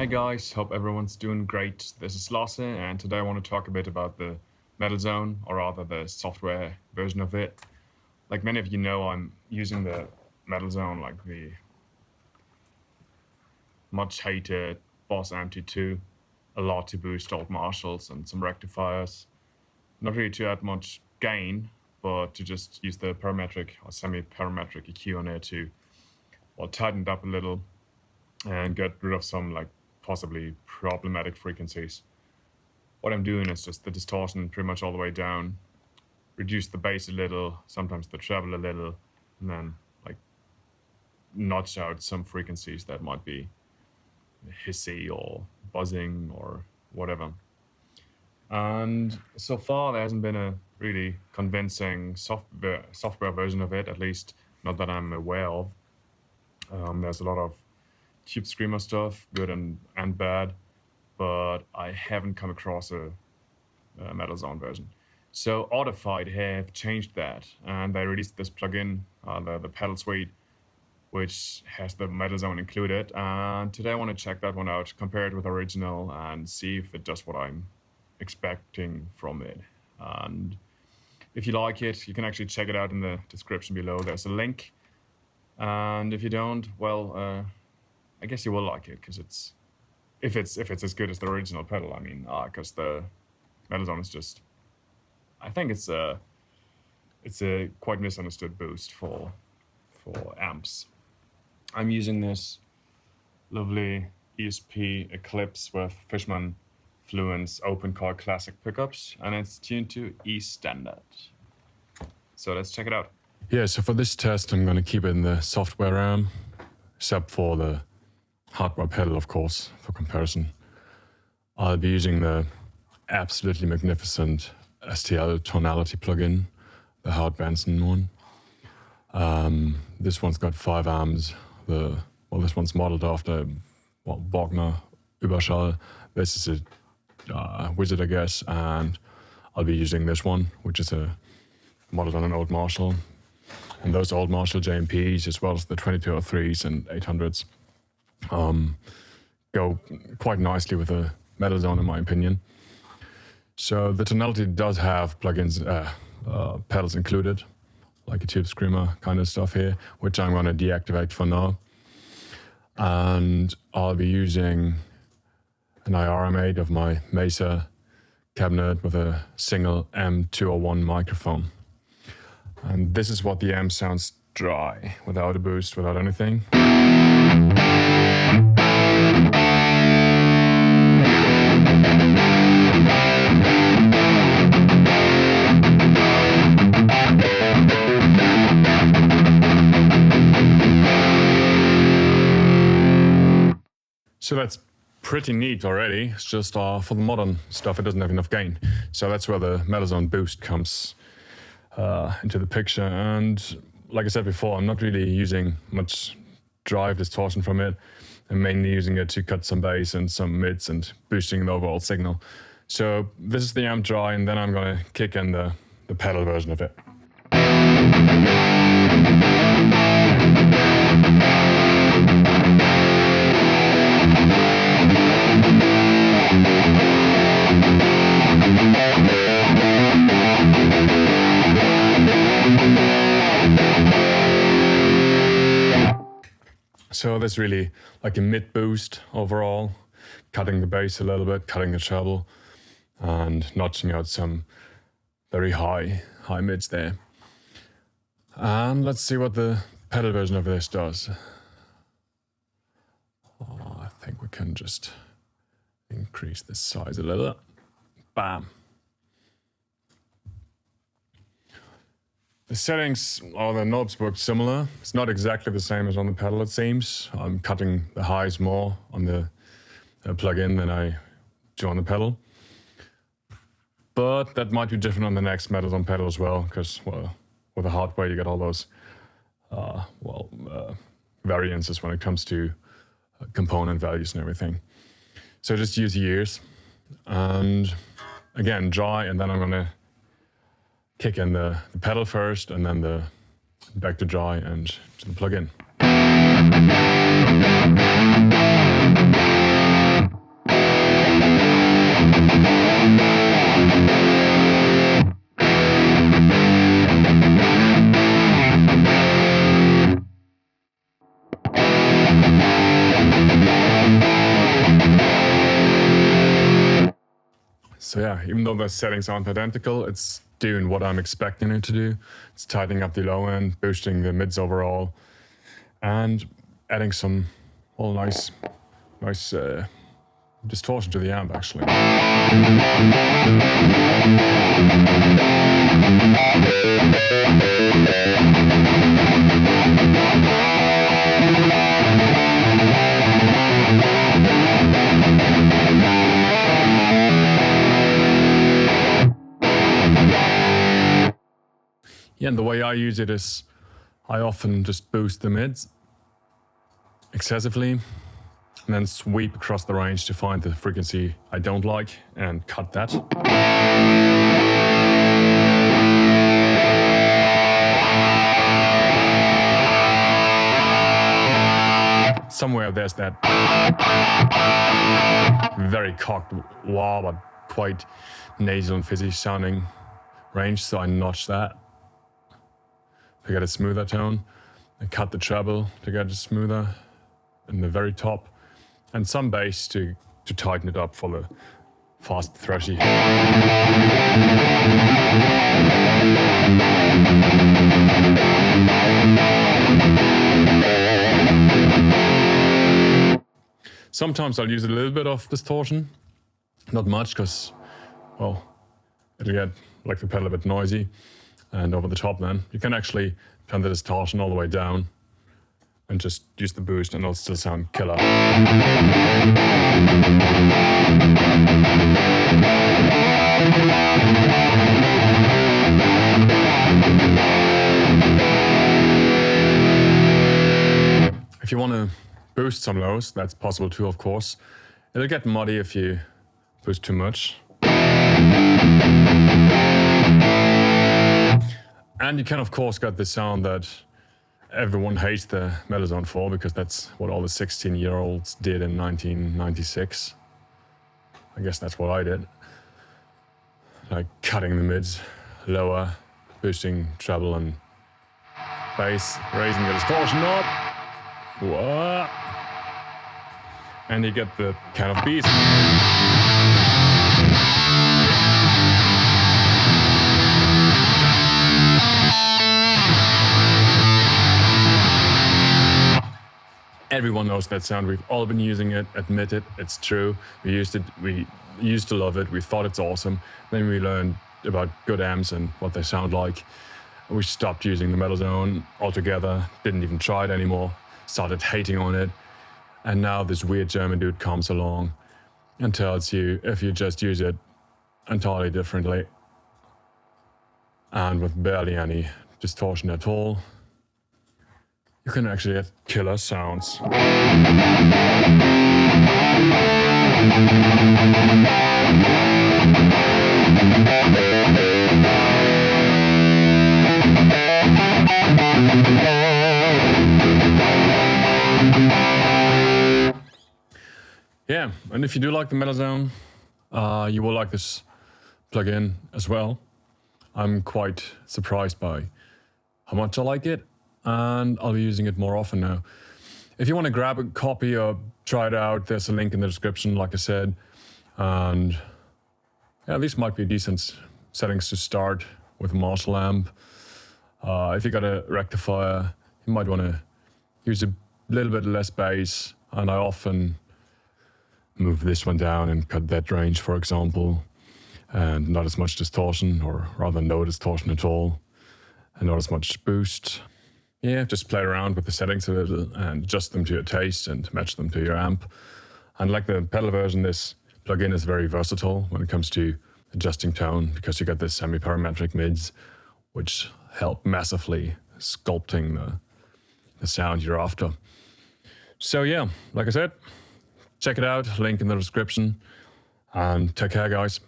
Hey guys, hope everyone's doing great. This is Lasse, and today I want to talk a bit about the Metal Zone, or rather the software version of it. Like many of you know, I'm using the Metal Zone, like the much hated Boss MT-2, a lot to boost old Marshalls and some rectifiers. Not really to add much gain, but to just use the parametric or semi-parametric EQ on it to, well, tighten it up a little and get rid of some like possibly problematic frequencies. What I'm doing is just the distortion pretty much all the way down, reduce the bass a little, sometimes the treble a little, and then like notch out some frequencies that might be hissy or buzzing or whatever. And so far there hasn't been a really convincing software version of it, at least not that I'm aware of. There's a lot of Tube Screamer stuff, good and bad, but I haven't come across a Metal Zone version. So Audified have changed that, and they released this plugin, the pedal suite, which has the Metal Zone included. And today I want to check that one out, compare it with original, and see if it does what I'm expecting from it. And if you like it, you can actually check it out in the description below. There's a link. And if you don't, well, I guess you will like it, because if it's as good as the original pedal. I mean, because the Metal Zone is just, I think it's a quite misunderstood boost for amps. I'm using this lovely ESP Eclipse with Fishman Fluence Open Core Classic pickups, and it's tuned to E standard. So let's check it out. Yeah, so for this test, I'm going to keep it in the software RAM, except for the hardware pedal, of course, for comparison. I'll be using the absolutely magnificent STL Tonality Plugin, the Howard Benson one. This one's got 5 amps. This one's modeled after Wagner Überschall. This is a wizard, I guess, and I'll be using this one, which is modeled on an old Marshall. And those old Marshall JMPs, as well as the 2203s and 800s, go quite nicely with the Metal Zone, in my opinion. So the Tonality does have plugins, pedals included, like a Tube Screamer kind of stuff here, which I'm going to deactivate for now. And I'll be using an IRM8 of my Mesa cabinet with a single M201 microphone. And this is what the amp sounds dry, without a boost, without anything. So that's pretty neat already. It's just for the modern stuff, it doesn't have enough gain. So that's where the Metal Zone boost comes into the picture. And like I said before, I'm not really using much drive distortion from it. I'm mainly using it to cut some bass and some mids and boosting the overall signal. So this is the amp dry, and then I'm going to kick in the pedal version of it. So that's really like a mid boost overall, cutting the bass a little bit, cutting the treble, and notching out some very high mids there. And let's see what the pedal version of this does. I think we can just increase the size a little. Bam. The settings or the knobs work similar. It's not exactly the same as on the pedal, it seems. I'm cutting the highs more on the plug-in than I do on the pedal. But that might be different on the next Metal Zone pedal as well, because, well, with the hardware you get all those variances when it comes to component values and everything. So just use your ears. And again, dry, and then I'm going to kick in the pedal first, and then the back to dry and to the plug-in. So yeah, even though the settings aren't identical, it's doing what I'm expecting it to do. It's tightening up the low end, boosting the mids overall, and adding some nice distortion to the amp actually. Yeah, and the way I use it is I often just boost the mids excessively and then sweep across the range to find the frequency I don't like and cut that. Somewhere there's that very cocked wah, but quite nasal and fizzy sounding range, so I notch that to get a smoother tone, and cut the treble to get it smoother in the very top, and some bass to tighten it up for the fast thrashy. Sometimes I'll use a little bit of distortion, not much, because, well, it'll get like the pedal a bit noisy. And over the top then, you can actually turn the distortion all the way down and just use the boost and it'll still sound killer. If you want to boost some lows, that's possible too, of course. It'll get muddy if you boost too much. And you can, of course, get the sound that everyone hates the Melozone for, because that's what all the 16-year-olds did in 1996. I guess that's what I did. Like cutting the mids lower, boosting treble and bass, raising the distortion up. What? And you get the kind of beat. Everyone knows that sound. We've all been using it. Admit it. It's true. We used it. We used to love it. We thought it's awesome. Then we learned about good amps and what they sound like. We stopped using the Melozone altogether. Didn't even try it anymore. Started hating on it. And now this weird German dude comes along and tells you if you just use it entirely differently and with barely any distortion at all, you can actually get killer sounds. Yeah, and if you do like the Melozone, you will like this plugin as well. I'm quite surprised by how much I like it, and I'll be using it more often now. If you want to grab a copy or try it out, there's a link in the description, like I said. And yeah, these might be decent settings to start with a Marshall amp. If you got a rectifier, you might want to use a little bit less bass, and I often move this one down and cut that range, for example, and not as much distortion, or rather no distortion at all, and not as much boost. Yeah, just play around with the settings a little and adjust them to your taste and match them to your amp. And like the pedal version, this plugin is very versatile when it comes to adjusting tone, because you got this semi-parametric mids, which help massively sculpting the sound you're after. So yeah, like I said, check it out, link in the description, and take care, guys.